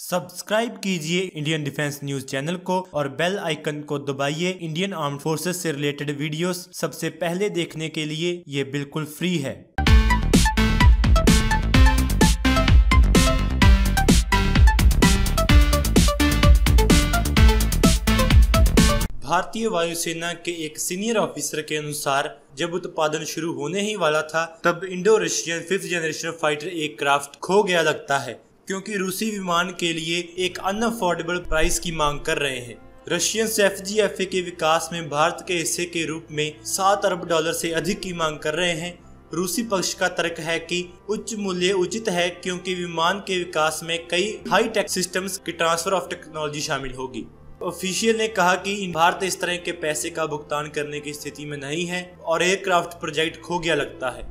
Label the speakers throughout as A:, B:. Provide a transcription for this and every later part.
A: Subscribe कीजिए Indian defence news channel को और बेल आइकन को दबाइए। इंडियन आर्म्ड फोर्सेस से रिलेटेड वीडियोस सबसे पहले देखने के लिए ये बिल्कुल फ्री है। भारतीय वायुसेना के एक सीनियर ऑफिसर के अनुसार जब उत्पादन शुरू होने ही वाला था तब Indo Russian 5th generation fighter aircraft खो गया लगता है, क्योंकि रूसी विमान के लिए एक अनअफोर्डेबल प्राइस की मांग कर रहे हैं। रशियंस FGFA के विकास में भारत के हिस्से के रूप में $7 अरब से अधिक की मांग कर रहे हैं। रूसी पक्ष का तर्क है कि उच्च मूल्य उचित है, क्योंकि विमान के विकास में कई हाई टेक सिस्टम्स की ट्रांसफर ऑफ टेक्नोलॉजी शामिल होगी। ऑफिशियल ने कहा कि भारत इस तरह के पैसे का भुगतान करने की स्थिति में नहीं है और एयरक्राफ्ट प्रोजेक्ट खो गया लगता है।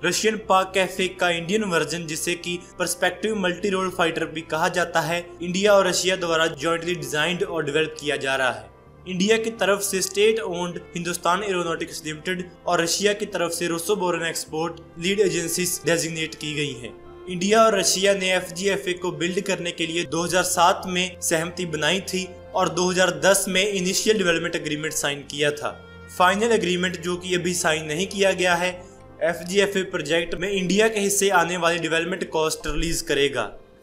A: रशियन पाक कैफे का इंडियन वर्जन, जिसे कि पर्सपेक्टिव मल्टी रोल फाइटर भी कहा जाता है, इंडिया और रशिया द्वारा जॉइंटली डिजाइंड और डेवलप किया जा रहा है। इंडिया की तरफ से state owned Hindustan aeronautics limited और रशिया की तरफ से रोसोबोरन एक्सपोर्ट लीड एजेंसीज डेजिग्नेट की गई हैं। इंडिया और रशिया ने FGFA को बिल्ड करने के लिए 2007 में सहमति बनाई थी और 2010 में इनिशियल डेवलपमेंट एग्रीमेंट साइन किया था। फाइनल एग्रीमेंट, जो कि अभी साइन नहीं किया गया है, FGFA प्रोजेक्ट में इंडिया के हिस्से आने वाली डेवलपमेंट कॉस्ट रिलीज करेगा।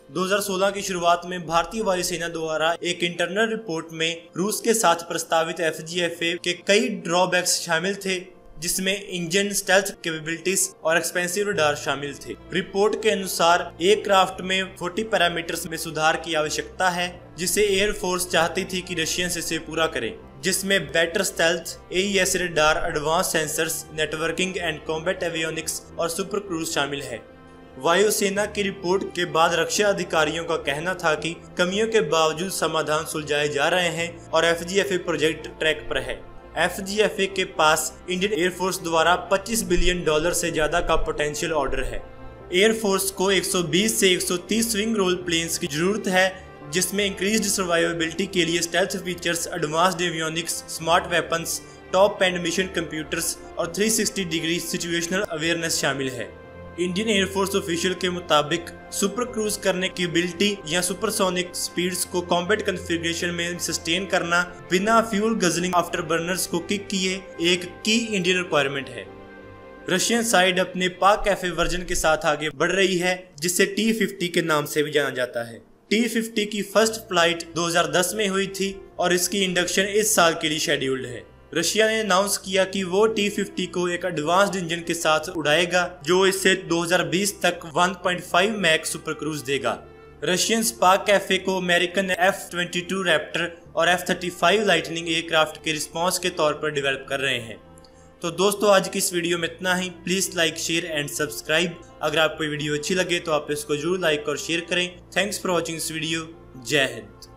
A: 2016 की शुरुआत में भारतीय वायुसेना द्वारा एक इंटरनल रिपोर्ट में रूस के साथ प्रस्तावित FGFA के कई ड्रॉबैक्स शामिल थे, जिसमें इंजन, स्टेल्थ कैपेबिलिटीज और एक्सपेंसिव रडार शामिल थे। रिपोर्ट के अनुसार एयरक्राफ्ट में 40 पैरामीटर्स में सुधार की आवश्यकता है, जिसे एयरफोर्स चाहती थी कि रशियंस इसे पूरा करें, जिसमें better stealth, AES radar, advance sensors, networking and combat avionics और सुपर क्रूज शामिल है। वायुसेना की रिपोर्ट के बाद रक्षा अधिकारियों का कहना था कि कमियों के बावजूद समाधान सुलझाए जा रहे हैं और FGFA प्रोजेक्ट ट्रैक पर है। FGFA के पास इंडियन एयरफोर्स द्वारा $25 बिलियन से ज्यादा का पोटेंशियल ऑर्डर है। एयरफोर्स को 120 से 130 स्विंग रोल प्लेन्स की जरूरत है, जिसमें इंक्रीज्ड सर्वाइवेबिलिटी के लिए stealth features, advanced avionics, smart weapons, top and mission computers और 360 डिग्री सिचुएशनल अवेयरनेस शामिल है। इंडियन एयरफोर्स ऑफिशियल के मुताबिक सुपर क्रूज करने की एबिलिटी या सुपरसोनिक स्पीड्स को कॉम्बैट कॉन्फ़िगरेशन में सस्टेन करना बिना फ्यूल गजलिंग आफ्टर बर्नर्स को किक किए एक की इंडियन रिक्वायरमेंट है। रशियन साइड अपने पाक कैफे वर्जन के साथ आगे बढ़ रही है, जिसे T50 के नाम से भी जाना जाता है। T50 की फर्स्ट फ्लाइट 2010 में हुई थी और इसकी इंडक्शन इस साल के लिए शेड्यूल्ड है। रशिया ने अनाउंस किया कि वो T50 को एक एडवांस्ड इंजन के साथ उड़ाएगा, जो इसे 2020 तक 1.5 मैक सुपर क्रूज देगा। रशियन पाक कैफे को अमेरिकन F-22 रैप्टर और F-35 लाइटनिंग एयरक्राफ्ट के रिस्पॉन्स के तौर पर डेवलप कर रहे हैं। तो दोस्तों, आज की इस वीडियो में इतना ही। Please like, share and subscribe. अगर आपको वीडियो अच्छी लगे तो आप इसको जरूर लाइक और शेयर करें। Thanks for watching this video. जय हिंद।